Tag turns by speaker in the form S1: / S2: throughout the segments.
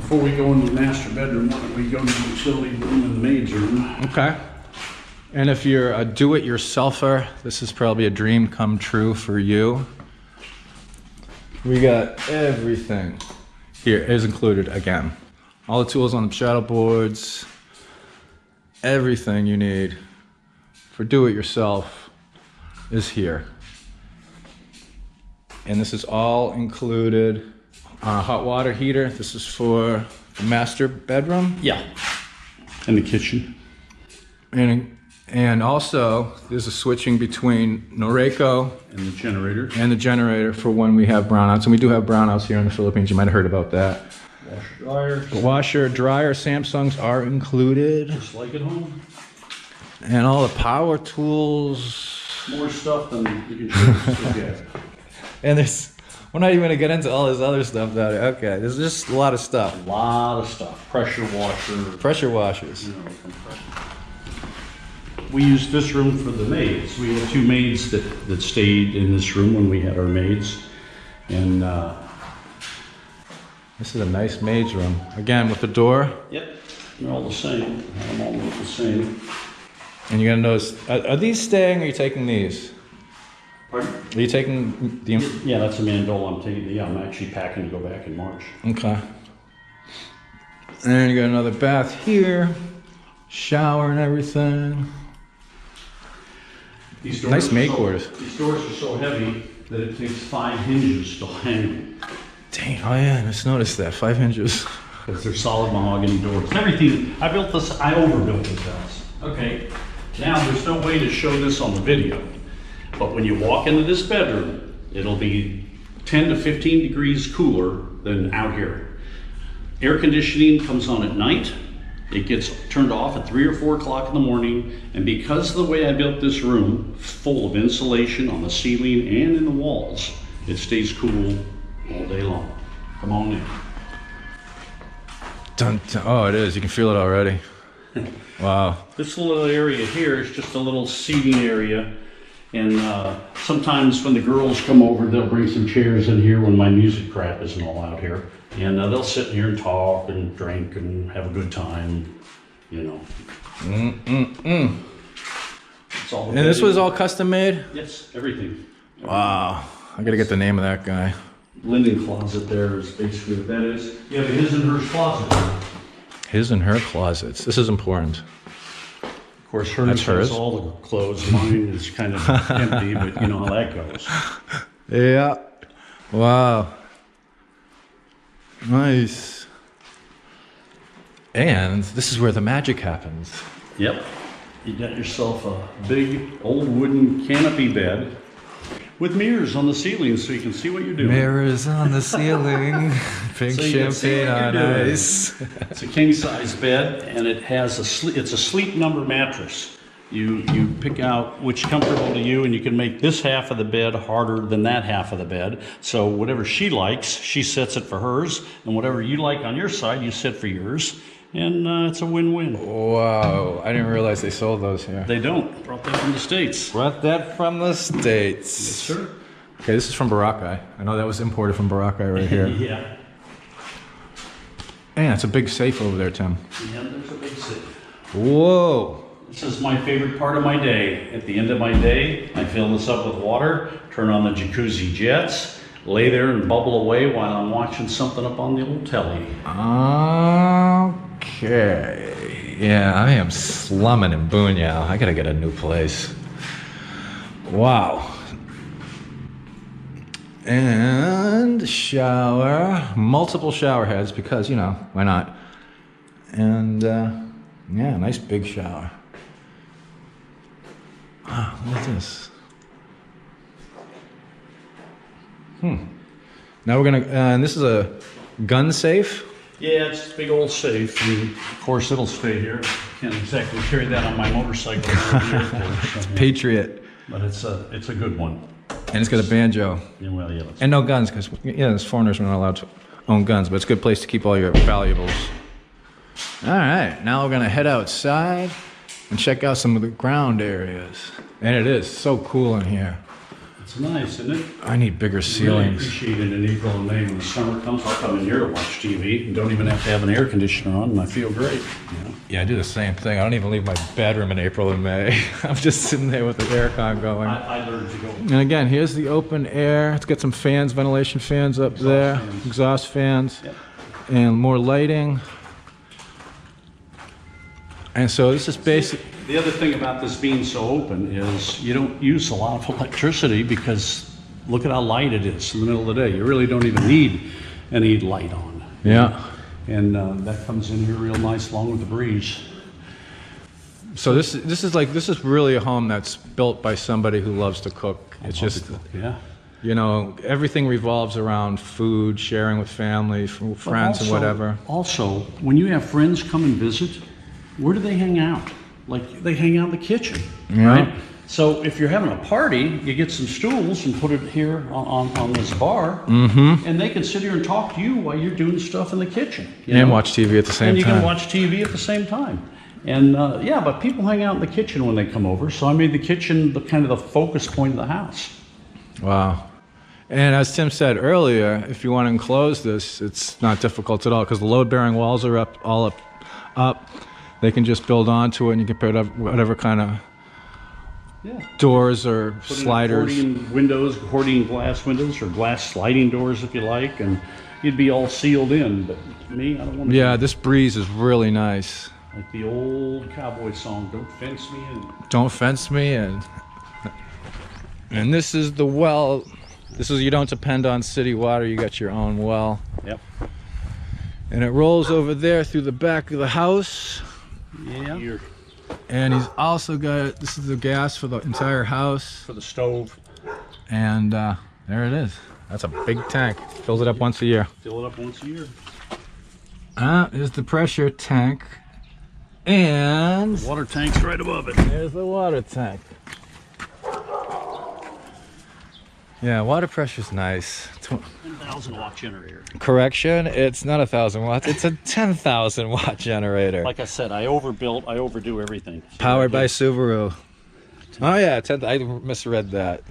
S1: Before we go into the master bedroom, why don't we go to the utility room and the maid's room?
S2: Okay. And if you're a do-it-yourselfer, this is probably a dream come true for you. We got everything here is included again. All the tools on the shadow boards, everything you need for do-it-yourself is here. And this is all included. Hot water heater. This is for the master bedroom.
S1: Yeah. And the kitchen.
S2: And also, there's a switching between Noreko
S1: and the generator
S2: for when we have brownouts. And we do have brownouts here in the Philippines. You might have heard about that.
S1: Washer, dryer.
S2: Washer, dryer, Samsungs are included.
S1: Just like at home.
S2: And all the power tools.
S1: More stuff than you can get.
S2: And we're not even going to get into all this other stuff down here. Okay, there's just a lot of stuff.
S1: A lot of stuff. Pressure washer.
S2: Pressure washers.
S1: You know, we used this room for the maids. We had 2 maids that stayed in this room when we had our maids. And
S2: this is a nice maid's room. Again, with the door.
S1: Yep, they're all the same. I'm all the same.
S2: And you're gonna notice, are these staying or are you taking these?
S1: Pardon?
S2: Are you taking the...
S1: Yeah, that's a mandola I'm taking. Yeah, I'm actually packing to go back in March.
S2: Okay. And you got another bath here. Shower and everything. Nice maid quarters.
S1: These doors are so heavy that it takes 5 hinges to hang them.
S2: Dang, oh yeah, I just noticed that, 5 hinges.
S1: Because they're solid mahogany doors. Everything, I overbuilt this house. Okay, now there's no way to show this on the video, but when you walk into this bedroom, it'll be 10 to 15 degrees cooler than out here. Air conditioning comes on at night. It gets turned off at 3 or 4 o'clock in the morning, and because of the way I built this room, full of insulation on the ceiling and in the walls, it stays cool all day long. Come on in.
S2: Dun, dun. Oh, it is. You can feel it already. Wow.
S1: This little area here is just a little seating area, and sometimes when the girls come over, they'll bring some chairs in here when my music crap isn't all out here. And they'll sit in here and talk and drink and have a good time, you know. It's all
S2: and this was all custom made?
S1: Yes, everything.
S2: Wow. I gotta get the name of that guy.
S1: Linen closet there is basically what that is. You have a his and hers closet. His and her
S2: closets. This is important.
S1: Of course, hers has all the clothes. Mine is kind of empty, but you know how that goes.
S2: Yeah. Wow. Nice. And this is where the magic happens.
S1: Yep. You got yourself a big old wooden canopy bed with mirrors on the ceiling so you can see what you're doing.
S2: Mirrors on the ceiling, pink so champagne on ice.
S1: It's a king size bed, and it has it's a sleep number mattress. You pick out which comfortable to you, and you can make this half of the bed harder than that half of the bed. So whatever she likes, she sets it for hers, and whatever you like on your side, you set for yours. And it's a win-win.
S2: Wow, I didn't realize they sold those here.
S1: They don't. Brought that from the States.
S2: Brought that from the States.
S1: Yes, sir.
S2: Okay, this is from Boracay. I know that was imported from Boracay right here.
S1: Yeah.
S2: Man, it's a big safe over there, Tim.
S1: Yeah, there's a big safe.
S2: Whoa.
S1: This is my favorite part of my day. At the end of my day, I fill this up with water, turn on the jacuzzi jets, lay there and bubble away while I'm watching something up on the old telly.
S2: Okay. Yeah, I am slumming in Bunyao. I gotta get a new place. Wow. And shower. Multiple shower heads because, you know, why not? And, yeah, nice big shower. Wow, look at this. Now we're gonna, and this is a gun safe.
S1: Yeah, it's a big old safe, and of course it'll stay here. Can't exactly carry that on my motorcycle.
S2: Patriot.
S1: But it's a good one.
S2: And it's got a banjo.
S1: Yeah, well, yeah.
S2: And no guns, because as foreigners we're not allowed to own guns, but it's a good place to keep all your valuables. All right, now we're gonna head outside and check out some of the ground areas. And it is so cool in here.
S1: It's nice, isn't it?
S2: I need bigger
S1: Really
S2: ceilings.
S1: appreciate it in April and May when the summer comes. I'll come in here to watch TV and don't even have to have an air conditioner on, and I feel great. You know?
S2: Yeah, I do the same thing. I don't even leave my bedroom in April and May. I'm just sitting there with the aircon going.
S1: I learned to go.
S2: And again, here's the open air. Let's get some fans, ventilation fans up there,
S1: fans.
S2: exhaust fans,
S1: Yep.
S2: and more lighting. And so this is basic.
S1: The other thing about this being so open is you don't use a lot of electricity because look at how light it is in the middle of the day. You really don't even need any light on.
S2: Yeah.
S1: And that comes in here real nice along with the breeze.
S2: So this is really a home that's built by somebody who loves to cook. It's just,
S1: Yeah.
S2: you know, everything revolves around food, sharing with family, friends, and whatever.
S1: Also, when you have friends come and visit, where do they hang out? Like, they hang out in the kitchen,
S2: Yeah.
S1: right? So if you're having a party, you get some stools and put it here on this bar, and they can sit here and talk to you while you're doing stuff in the kitchen. You
S2: And
S1: know?
S2: watch TV at the same
S1: And you
S2: time.
S1: can watch TV at the same time. And yeah, but people hang out in the kitchen when they come over, so I made the kitchen the kind of the focus point of the house.
S2: Wow. And as Tim said earlier, if you want to enclose this, it's not difficult at all because the load-bearing walls are all up. They can just build onto it, and you can put up whatever kind of
S1: Yeah.
S2: doors or
S1: Put in
S2: sliders.
S1: accordion glass windows, or glass sliding doors if you like, and you'd be all sealed in. But to me, I don't want to.
S2: Yeah, this breeze is really nice.
S1: Like the old cowboy song, "Don't fence me in."
S2: Don't fence me in. And this is the well. This is, you don't depend on city water, you got your own well.
S1: Yep.
S2: And it rolls over there through the back of the house.
S1: Yeah. Here
S2: And he's also got, this is the gas for the entire house.
S1: for the stove.
S2: And there it is. That's a big tank. Fills it up once a year.
S1: Fill it up once a year.
S2: There's the pressure tank. And
S1: Water tank's right above it.
S2: there's the water tank. Yeah, water pressure's nice.
S1: 10,000 watt generator.
S2: Correction, it's not 1,000 watts. It's a 10,000 watt generator.
S1: Like I said, I overdo everything.
S2: Powered by Subaru. Oh yeah, 10, I misread that.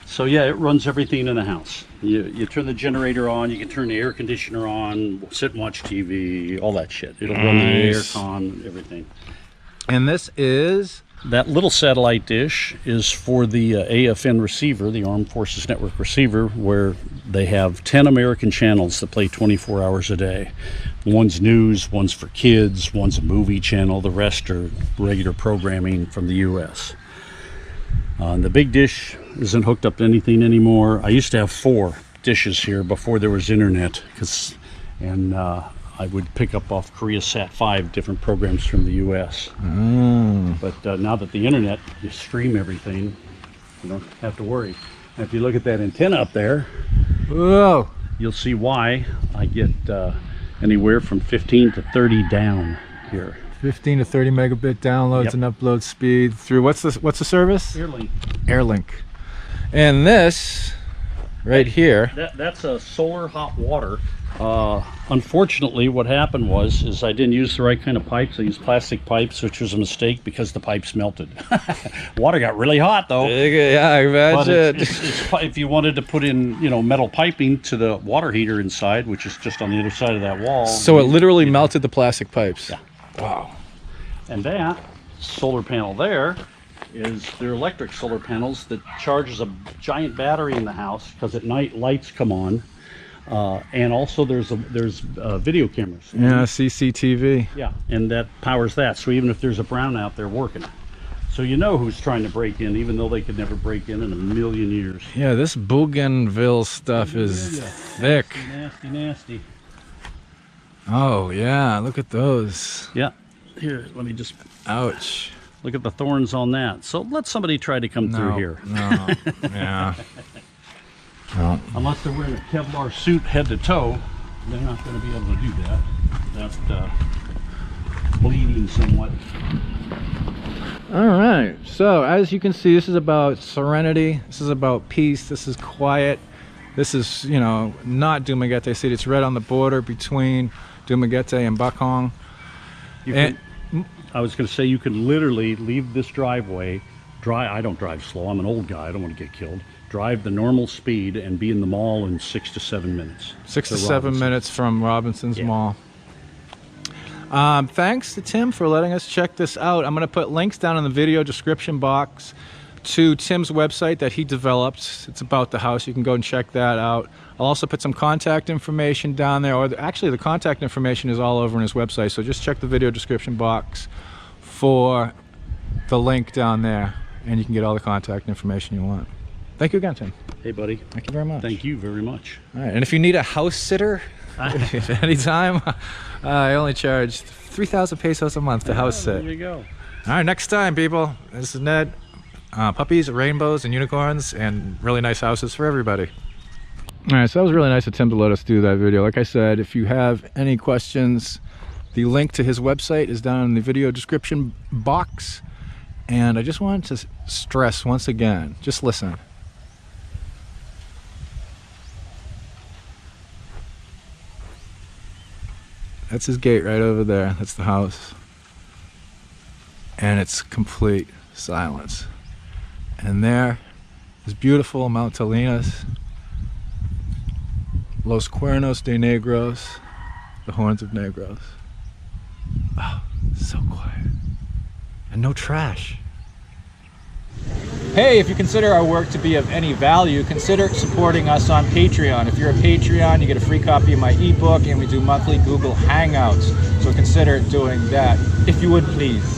S1: So yeah, it runs everything in the house. You turn the generator on, you can turn the air conditioner on, sit and watch TV, all that shit. It'll run the
S2: Nice.
S1: aircon, everything.
S2: And this is
S1: That little satellite dish is for the AFN receiver, the Armed Forces Network receiver, where they have 10 American channels that play 24 hours a day. One's news, one's for kids, one's a movie channel, the rest are regular programming from the U.S. The big dish isn't hooked up to anything anymore. I used to have 4 dishes here before there was internet, and I would pick up off Korea Sat 5 different programs from the U.S. But now that the internet, you stream everything, you don't have to worry. And if you look at that antenna up there,
S2: whoa.
S1: you'll see why I get anywhere from 15 to 30 down here.
S2: 15 to 30 megabit downloads
S1: Yep.
S2: and upload speed through what's the service?
S1: Airlink.
S2: Airlink. And this right here.
S1: That's a solar hot water. Unfortunately, what happened is I didn't use the right kind of pipes. I used plastic pipes, which was a mistake because the pipes melted. Water got really hot though.
S2: Yeah, I
S1: But
S2: imagine.
S1: if you wanted to put in, metal piping to the water heater inside, which is just on the other side of that wall.
S2: So it literally melted the plastic pipes.
S1: Yeah.
S2: Wow.
S1: And that solar panel there is their electric solar panels that charges a giant battery in the house because at night lights come on. And also there's video cameras.
S2: Yeah, CCTV.
S1: Yeah, and that powers that. So even if there's a brownout, they're working. So you know who's trying to break in, even though they could never break in a million years.
S2: Yeah, this Bougainville stuff is thick.
S1: Nasty, nasty.
S2: Oh yeah, look at those.
S1: Yeah. Here, let me just
S2: Ouch.
S1: look at the thorns on that. So let somebody try to come through here.
S2: No. Yeah. No.
S1: Unless they're wearing a Kevlar suit head to toe, they're not going to be able to do that. That's bleeding somewhat.
S2: All right. So as you can see, this is about serenity. This is about peace. This is quiet. This is, not Dumaguete City. It's right on the border between Dumaguete and Bacong.
S1: I was going to say you can literally leave this driveway, I don't drive slow. I'm an old guy. I don't want to get killed. Drive the normal speed and be in the mall in 6 to 7 minutes.
S2: 6 to 7 minutes from Robinson's Mall. Thanks to Tim for letting us check this out. I'm going to put links down in the video description box to Tim's website that he developed. It's about the house. You can go and check that out. I'll also put some contact information down there, or actually the contact information is all over on his website, so just check the video description box for the link down there, and you can get all the contact information you want. Thank you again, Tim.
S1: Hey, buddy.
S2: Thank you very much.
S1: Thank you very much.
S2: All right, and if you need a house sitter, anytime, I only charge 3,000 pesos a month to house sit.
S1: There you go.
S2: All right, next time, people. This is Ned. Puppies, rainbows, and unicorns, and really nice houses for everybody. All right, so that was really nice of Tim to let us do that video. Like I said, if you have any questions, the link to his website is down in the video description box. And I just wanted to stress once again, just listen. That's his gate right over there. That's the house. And it's complete silence. And there is beautiful Mount Talinas, Los Cuernos de Negros, the Horns of Negros. Oh, so quiet. And no trash. Hey, if you consider our work to be of any value, consider supporting us on Patreon. If you're a Patreon, you get a free copy of my ebook, and we do monthly Google Hangouts. So consider doing that, if you would please.